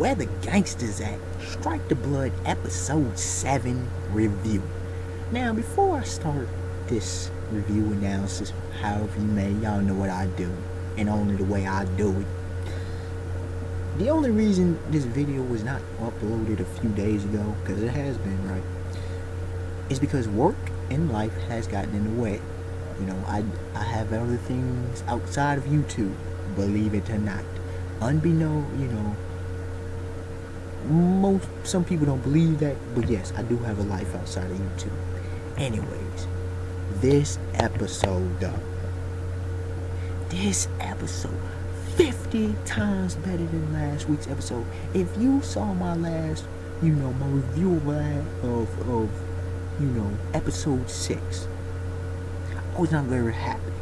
Where the Gangsters At? Strike the Blood Episode 7 review. Now, before I start this review analysis, however you may, y'all know what I do, and only the way I do it. The only reason this video was not uploaded a few days ago, because it has been, right, is because work and life has gotten in the way. You know, I have other things outside of YouTube, believe it or not. Unbeknown, some people don't believe that, but yes, I do have a life outside of YouTube. Anyways, this episode 50 times better than last week's episode. If you saw my last, my review of episode 6, I was not very happy.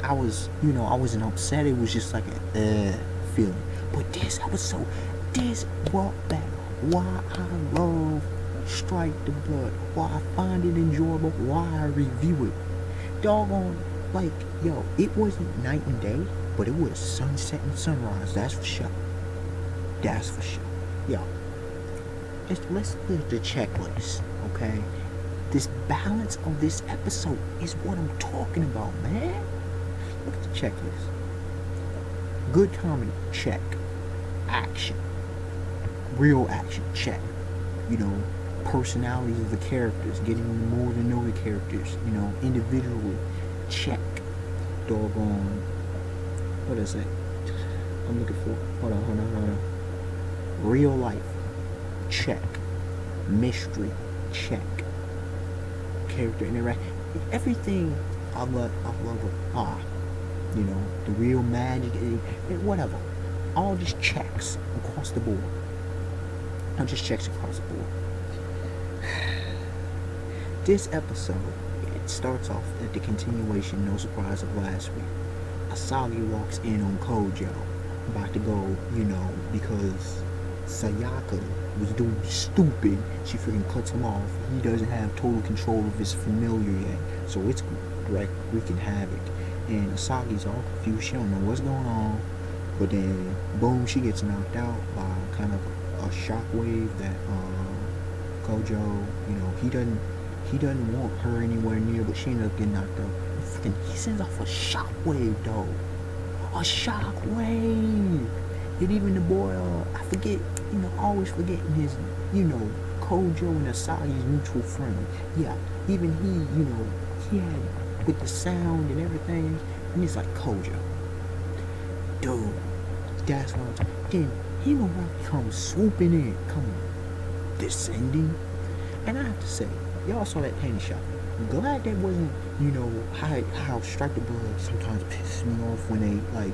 I wasn't upset. It was just like a feeling. But this episode, this brought back why I love Strike the Blood, why I find it enjoyable, why I review it. Doggone, it wasn't night and day, but it was sunset and sunrise. That's for sure. Yo, let's look at the checklist, okay? This balance of this episode is what I'm talking about, man. Look at the checklist. Good comedy, check. Action. Real action, check. Personalities of the characters, getting more to know the characters, individually, check. Doggone. What is it? I'm looking for. Hold on. Real life, check. Mystery, check. Character interaction, everything I love it. The real magic, whatever. All just checks across the board. This episode, it starts off at the continuation, no surprise, of last week. Asagi walks in on Kojo, about to go, because Sayaka was doing stupid. She freaking cuts him off. He doesn't have total control of his familiar yet, so it's wreaking havoc. And Asagi's all confused. She don't know what's going on. But then, boom, she gets knocked out by kind of a shockwave that Kojo, he doesn't want her anywhere near, but she ends up getting knocked out. And he sends off a shockwave, though. A shockwave. And even the boy, I forget, always forgetting his, Kojo and Asagi's mutual friend. Yeah, even he had, with the sound and everything, and he's like, Kojo. Dude, that's what I'm talking. Then he will come swooping in, come descending. And I have to say, y'all saw that panty shot. I'm glad that wasn't, how Strike the Blood sometimes pisses me off when they,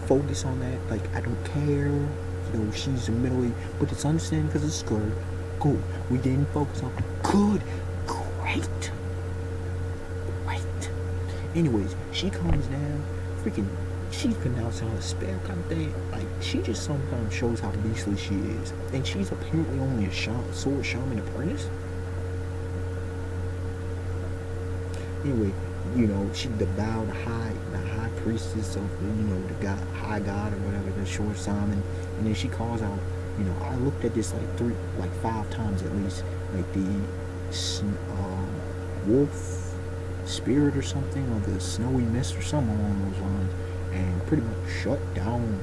focus on that. I don't care, she's a middle-aged, but it's understanding because it's skirt. Cool. We didn't focus on good. Great. Anyways, she comes down, she's pronounced on a spell kind of thing. She just sometimes shows how beastly she is. And she's apparently only a sword shaman apprentice. Anyway, she the high priestess of the high god or whatever, the short shaman. And then she calls out, I looked at this 5 times at least, the wolf spirit or something, or the snowy mist or something along those lines, and pretty much shut down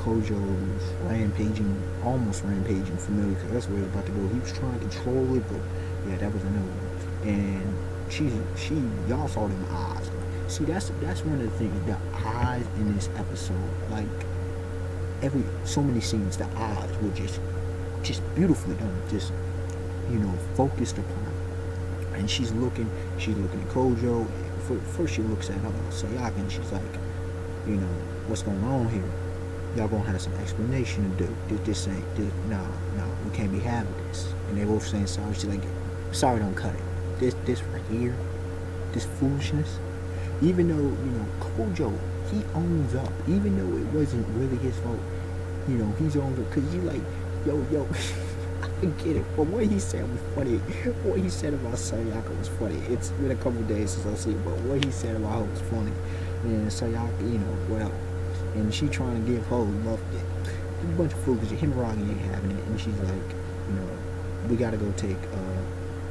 Kojo's almost rampaging familiar, because that's where he was about to go. He was trying to control it, but yeah, that was another one. And y'all saw them eyes. See, that's one of the things, the eyes in this episode, so many scenes, the eyes were just beautifully done, just focused upon. And she's looking at Kojo. First she looks at Sayaka, and she's like, what's going on here? Y'all gonna have some explanation to do. This ain't, no, we can't be having this. And they both saying sorry. She's like, sorry, don't cut it. This right here, this foolishness. Even though, Kojo, he owns up. Even though it wasn't really his fault, he's owns up. Because you yo, I forget it. But what he said was funny. What he said about Sayaka was funny. It's been a couple of days since I see it, but what he said about her was funny. And Sayaka, whatever. and she trying to give her love. A bunch of food because Himuragi ain't having it, and she's like, you know, we gotta go take,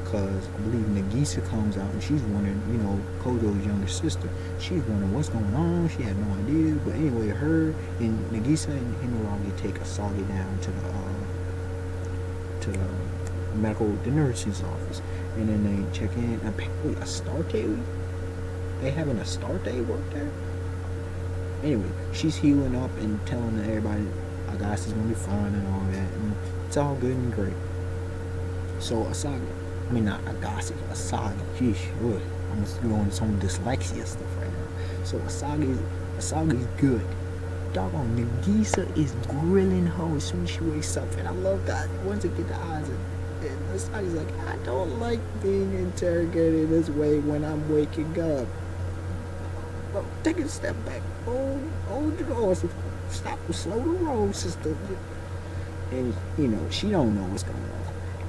cause I believe Nagisa comes out and she's wondering, you know, Kojo's younger sister. She's wondering what's going on. She had no idea, but anyway, her and Nagisa and Himuragi take Asagi down to the nurse's office, and then they check in. Apparently, Astarte, they having Astarte work there. Anyway, she's healing up and telling everybody Agassi's gonna be fine and all that, and it's all good and great. So Asagi, I mean not Agassi, Asagi, sheesh, ugh, I'm just doing some dyslexia stuff right now. So Asagi's good. Doggone Nagisa is grilling her as soon as she wakes up, and I love that. Once it get the eyes, and Asagi's like, I don't like being interrogated this way when I'm waking up. But take a step back. Hold your horses. Stop, slow the roll, sister. And you know she don't know what's going on.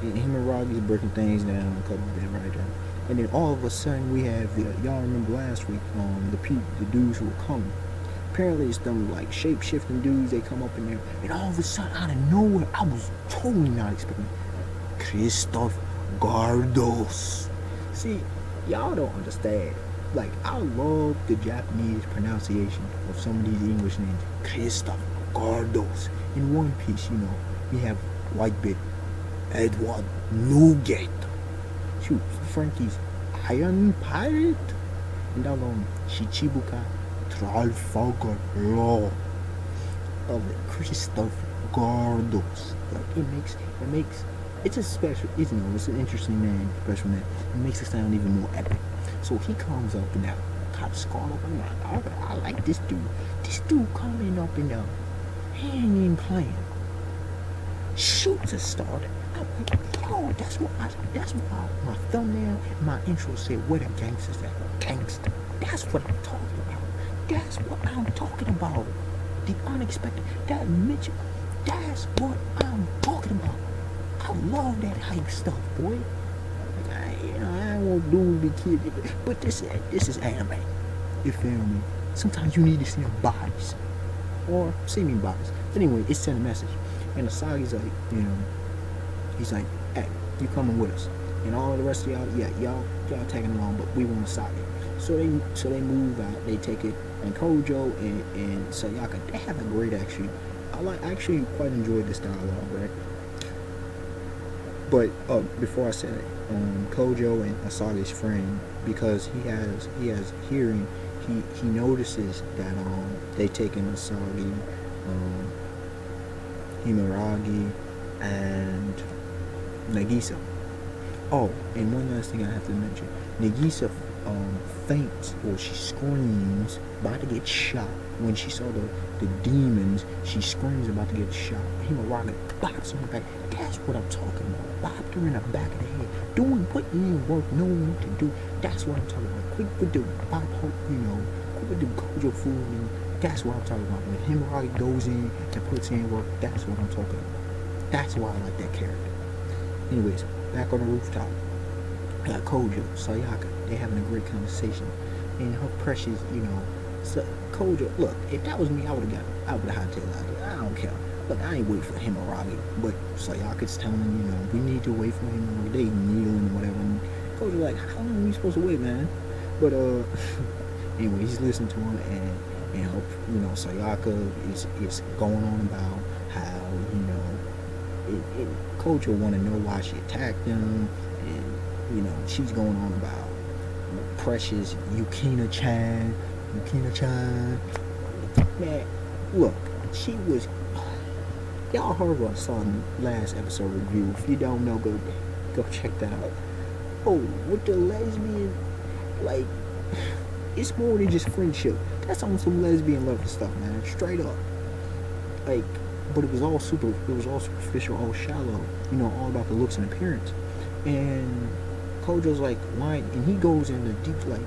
And Himuragi's breaking things down a couple bit right there. And then all of a sudden we have y'all remember last week the dudes who were coming. Apparently it's them like shape shifting dudes. They come up in there, and all of a sudden out of nowhere, I was totally not expecting Christoph Gardos. See, y'all don't understand. Like, I love the Japanese pronunciation of some of these English names. Christoph Gardos. In One Piece, you know, we have Whitebit, Edward Newgate. Shoot, Frankie's Iron Pirate. And doggone Shichibukai Trafalgar Law of it. Christoph Gardos. Like, it makes, it's a special, it's an interesting name, special name. It makes it sound even more epic. So he comes up and that cop scarred up. I'm like, I like this dude. This dude coming up and down. He ain't even playing. Shoots a starter. I'm like, yo, that's what my thumbnail and my intro said, where the gangsters at? Gangster. That's what I'm talking about. That's what I'm talking about. The unexpected. That Mitchell. That's what I'm talking about. I love that hype stuff, boy. I won't do the kid, but this is anime. You feel me? Sometimes you need to see them bodies, or seeming bodies. But anyway, it sent a message, and Asagi's like, you know, he's like, hey, you coming with us? And all the rest of y'all, yeah, y'all tagging along, but we want Asagi. So they move out. They take it, and Kojo and Sayaka, they have a great actually. I actually quite enjoyed this dialogue, right? But before I said it, Kojo and Asagi's friend, because he has hearing, he notices that they taking Asagi, Himuragi, and Nagisa. Oh, and one last thing I have to mention: Nagisa faints, or she screams, about to get shot. When she saw the demons, she screams about to get shot. Himuragi bops her in the back. That's what I'm talking about. Bopped her in the back of the head. Putting in work, knowing what to do. That's what I'm talking about. Quick with the bop, you know, quick with the Kojo food. And that's what I'm talking about. When Himuragi goes in and puts in work, that's what I'm talking about. That's why I like that character. Anyways, back on the rooftop. Got Kojo, Sayaka. They having a great conversation. And her precious, you know, so Kojo, look, if that was me, I would have hightailed out of here. I don't care. Look, I ain't waiting for Himuragi, but Sayaka's telling him, you know, we need to wait for him. They kneeling or whatever. And Kojo's like, how long are we supposed to wait, man? But anyway, he's listening to him, and her, you know, Sayaka is going on about how, you know, Kojo want to know why she attacked him, and you know, she's going on about precious Yukina-chan. Man, look, she was. Y'all heard what I saw in the last episode review. If you don't know, go check that out. Oh, with the lesbian, like, it's more than just friendship. That's on some lesbian level stuff, man. Straight up. Like, but it was all superficial, all shallow. You know, all about the looks and appearance. And Kojo's like, why? And he goes into deep, like,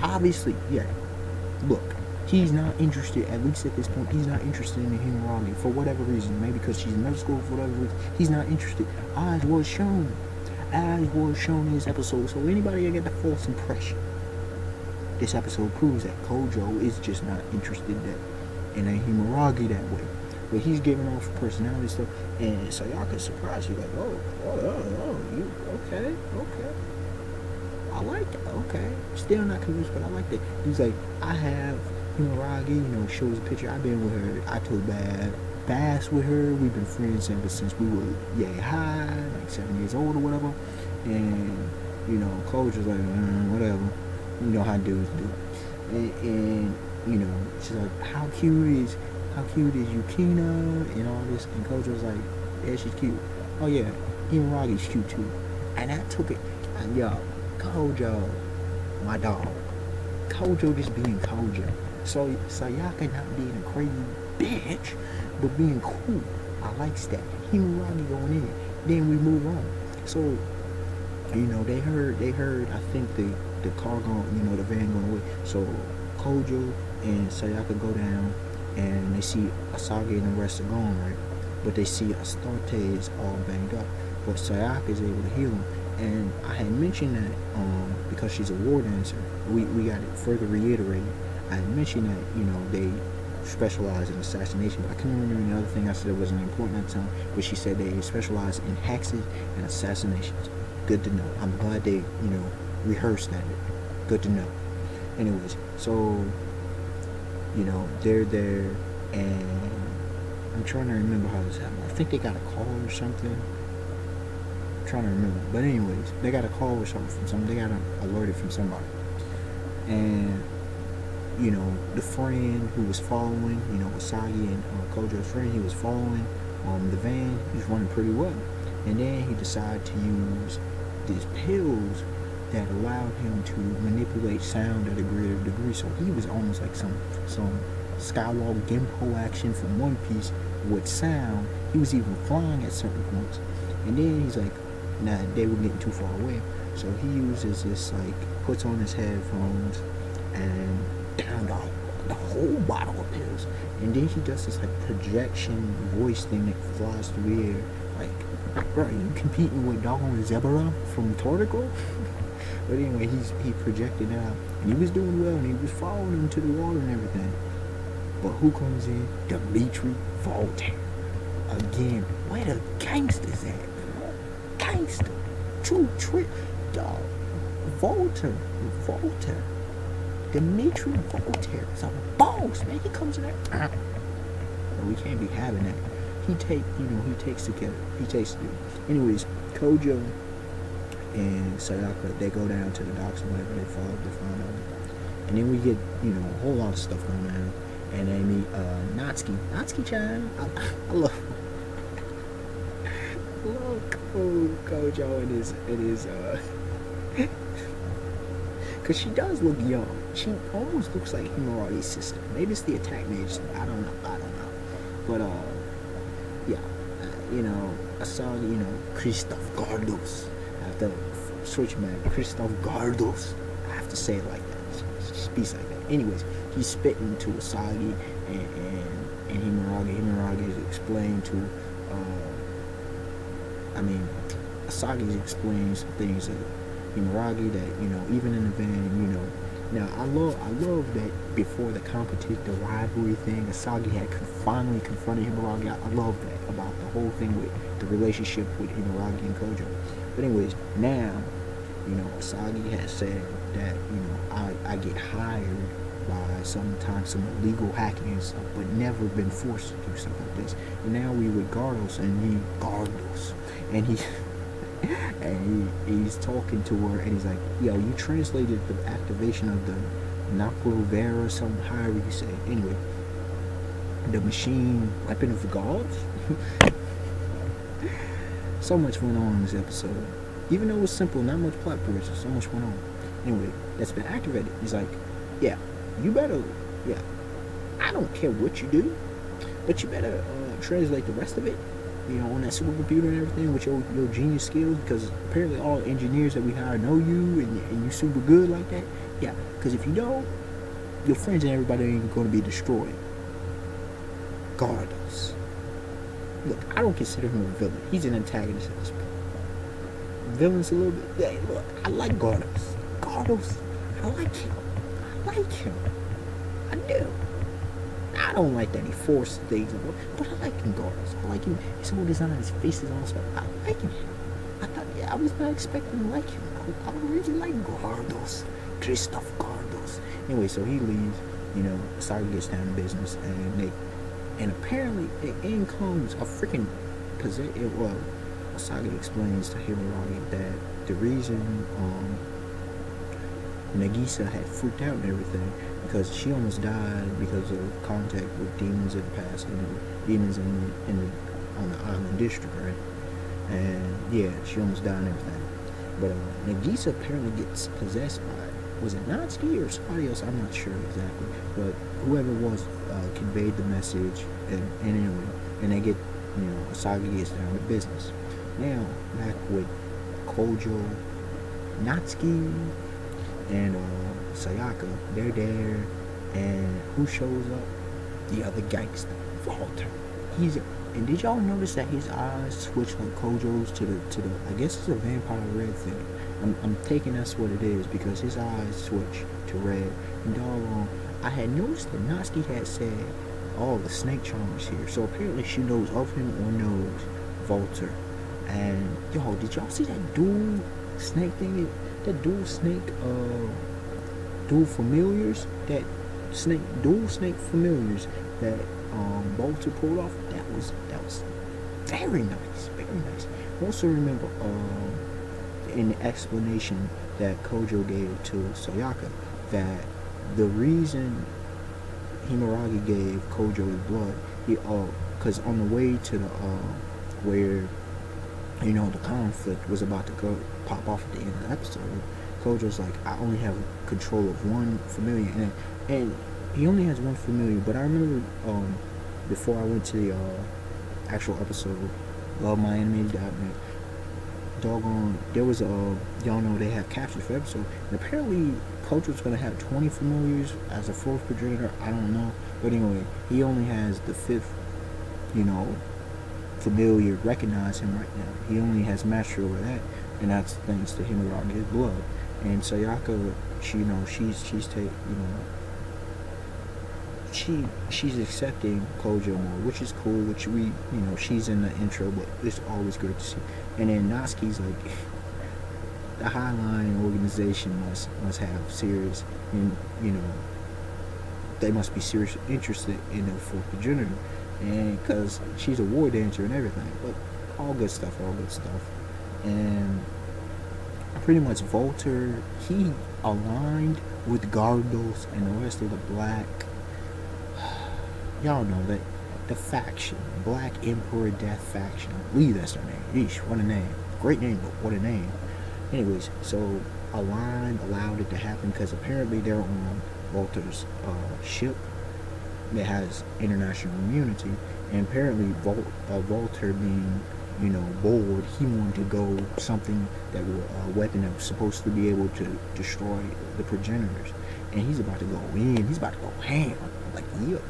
obviously, yeah. Look, he's not interested, at least at this point, he's not interested in Himuragi for whatever reason. Maybe because she's in middle school, for whatever reason. He's not interested. As was shown in this episode. So anybody that get the false impression, this episode proves that Kojo is just not interested and then Himeragi that way. But he's giving off personality stuff, and Sayaka's surprised. She's like, you okay. I like that. Okay, still not convinced, but I like that. He's like, I have Himeragi. Shows a picture. I've been with her. I took baths with her. We've been friends ever since we were high, like 7 years old or whatever. And Coach was like, whatever. You know how dudes do. And she's like, how cute is Yukina and all this? And Coach was like, yeah, she's cute. Oh yeah, Himaragi's cute too. And I took it. And Kojo, my dog. Kojo just being Kojo. So Sayaka not being a crazy bitch, but being cool. I likes that. Himaragi going in. Then we move on. So, they heard, I think the car going, the van going away. So Kojo and Sayaka go down and they see Asagi and the rest are gone, right? But they see Astarte is all banged up. But Sayaka is able to heal him. And I had mentioned that because she's a war dancer, we got it further reiterated. I had mentioned that, they specialize in assassination, but I couldn't remember the other thing I said wasn't important at the time, but she said they specialize in hexes and assassinations. Good to know. I'm glad they, rehearsed that. Good to know. Anyways, so, they're there, and I'm trying to remember how this happened. I think they got a call or something. I'm trying to remember. But anyways, they got a call or something from somebody. They got alerted from somebody. And, the friend who was following, Asagi and Kojo's friend, he was following the van. He was running pretty well. And then he decided to use these pills that allowed him to manipulate sound at a greater degree. So he was almost like some Skywalker Gimpo action from One Piece with sound. He was even flying at certain points. And then he's like, nah, they were getting too far away. So he uses this, puts on his headphones and down the whole bottle of pills. And then he does this, projection voice thing that flies through the air. Bro, you competing with Doggone Zebra from Tortico? But anyway, he projected out, and he was doing well, and he was following him to the water and everything. But who comes in? Dimitri Voltaire. Again, where the gangsters at? Gangster. True trick. Dog. Voltaire. Dimitri Voltaire is a boss, man. He comes in there. But we can't be having that. He takes together. Anyways, Kojo and Sayaka, they go down to the docks and whatever, they find out. And then we get, a whole lot of stuff going on. And they meet Natsuki-chan. I love Kojo and his because she does look young. She almost looks like Himaragi's sister. Maybe it's the attack mage. I don't know. But yeah, I saw Christophe Gardos. I have to switch man. Christophe Gardos. I have to say it like that. She speaks like that. Anyways, he's spitting to Asagi and Himaragi. Himaragi is explained to. Asagi explains some things to Himaragi that even in the van, Now I love that before the competition, the rivalry thing, Asagi had finally confronted Himaragi. I love that about the whole thing with the relationship with Himaragi and Kojo. But anyways, now, Asagi has said that, I get hired by sometimes some illegal hacking and stuff, but never been forced to do stuff like this. And now we with Gardos, and he's talking to her, and he's like, yo, you translated the activation of the Nakuro Vera, something, however you say it. Anyway, the machine weapon of the gods. So much went on in this episode. Even though it was simple, not much plot progression, so much went on. Anyway, that's been activated. He's like, yeah, I don't care what you do, but you better translate the rest of it, on that supercomputer and everything with your genius skills, because apparently all engineers that we hire know you, and you super good like that. Yeah, because if you don't, your friends and everybody ain't going to be destroyed. Gardos. Look, I don't consider him a villain. He's an antagonist at this point. Villains a little bit. Hey, look, I like Gardos. I like him. I do. I don't like that he forced things, but I like him Gardos. I like him. His whole design, his face is on stuff. I like him. I thought, yeah, I was not expecting to like him. I really like Gardos. Christoph Gardos. Anyway, so he leaves. Saga gets down to business, and apparently, in comes a freaking well, Saga explains to Himeragi that the reason Nagisa had freaked out and everything because she almost died because of contact with demons in the past, demons on the island district, right? And yeah, she almost died and everything. But Nagisa apparently gets possessed by, was it Natsuki or somebody else? I'm not sure exactly, but whoever it was conveyed the message, and they get, Asagi gets down to business. Now back with Kojo, Natsuki, and Sayaka, they're there, and who shows up? The other gangster, Walter. And did y'all notice that his eyes switch like Kojo's to the I guess it's a vampire red thing. I'm taking that's what it is because his eyes switch to red. And doggone, I had noticed that Natsuki had said, "Oh, the snake charmer's here." So apparently she knows of him or knows Walter. And yo, did y'all see that dual snake thing? That dual snake, dual familiars. That dual snake familiars that Walter pulled off. That was very nice, very nice. Also remember in the explanation that Kojo gave to Sayaka that the reason Himeragi gave Kojo his blood, because on the way to the where the conflict was about to go pop off at the end of the episode, Kojo's like, I only have control of one familiar, and he only has one familiar. But I remember before I went to the actual episode of My Animated Diamond, doggone, there was y'all know they have captions for episode, and apparently Kojo's gonna have 20 familiars as a fourth progenitor. I don't know, but anyway, he only has the fifth, familiar recognize him right now. He only has mastery over that, and that's thanks to Himuragi's blood. And Sayaka, she's accepting Kojo more, which is cool, which we, she's in the intro, but it's always good to see. And then Natsuki's like, the Highline organization must have serious, and, they must be seriously interested in the fourth progenitor, and because she's a war dancer and everything, but all good stuff. And pretty much Walter, he aligned with Gardos and the rest of the black, y'all know that the faction, Black Emperor Death faction. I believe that's their name. Yeesh, what a name. Great name, but what a name. Anyways, so allowed it to happen because apparently they're on Walter's ship that has international immunity, and apparently Walter being bored, he wanted to go something that was a weapon that was supposed to be able to destroy the progenitors, and he's about to go in, he's about to go ham, like go.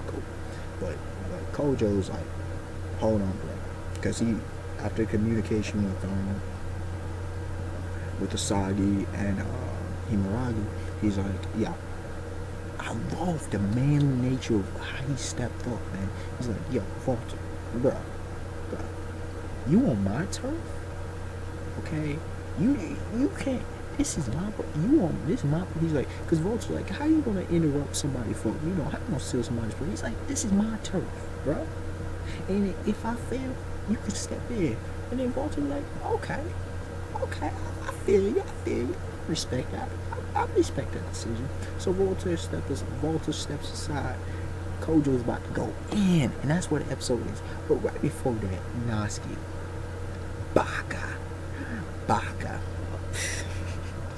But Kojo's like, hold on, bro, because he, after communication with Asagi and Himeragi, he's like, yeah, I love the manly nature of how he stepped up, man. He's like, yo, Walter, bro, you on my turf, okay? You can't. This is my. You on this my. He's like, because Walter's like, how you gonna interrupt somebody for? How you gonna steal somebody's play? He's like, this is my turf, bro. And if I fail, you can step in. And then Walter's like, okay, I feel you. Respect that. I respect that decision. So Walter steps aside. Kojo's about to go in, and that's where the episode is. But right before that, Natsuki, Baka.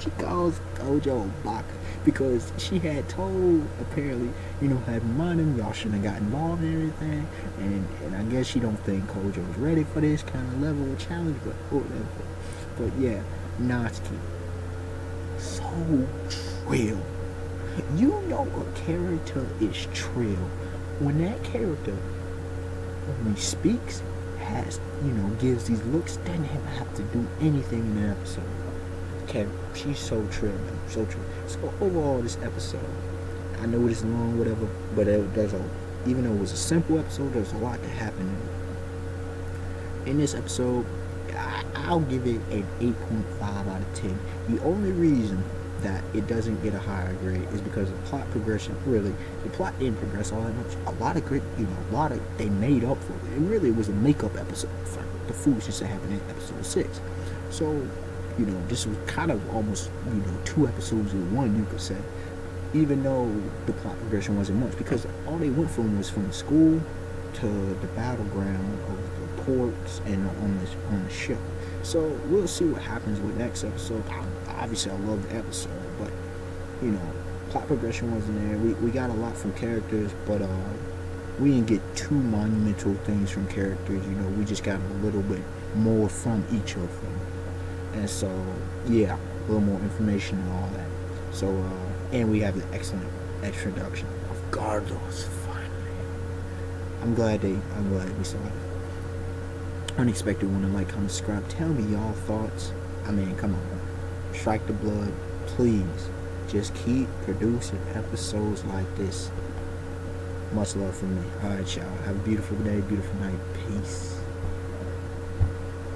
She calls Kojo Baka because she had told, apparently, had reminded him, y'all shouldn't have got involved in everything, and I guess she don't think Kojo is ready for this kind of level of challenge, but whatever. But yeah, Natsuki, so trill. A character is trill when that character, when he speaks, gives these looks, doesn't have to do anything in the episode. Okay, she's so trill, man, so trill. So overall, this episode, I know it's long, whatever, but there's a Even though it was a simple episode, there's a lot that happened in this episode. I'll give it an 8.5 out of 10. The only reason that it doesn't get a higher grade is because the plot progression, really, the plot didn't progress all that much. A lot of they made up for it. And really, it was a makeup episode for the foolishness that happened in episode 6. So, this was kind of almost, 2 episodes in one, you could say. Even though the plot progression wasn't much, because all they went from was from the school to the battleground of the ports and on the ship. So we'll see what happens with next episode. Obviously, I love the episode, but plot progression wasn't there. We got a lot from characters, but we didn't get too monumental things from characters. We just got a little bit more from each of them, and so yeah, a little more information and all that. So and we have the excellent introduction of Gardos. Finally, I'm glad we saw it. Unexpected one to like, comment, subscribe. Tell me y'all thoughts. I mean, come on, strike the blood, please. Just keep producing episodes like this. Much love from me. Alright, y'all. Have a beautiful day, beautiful night. Peace.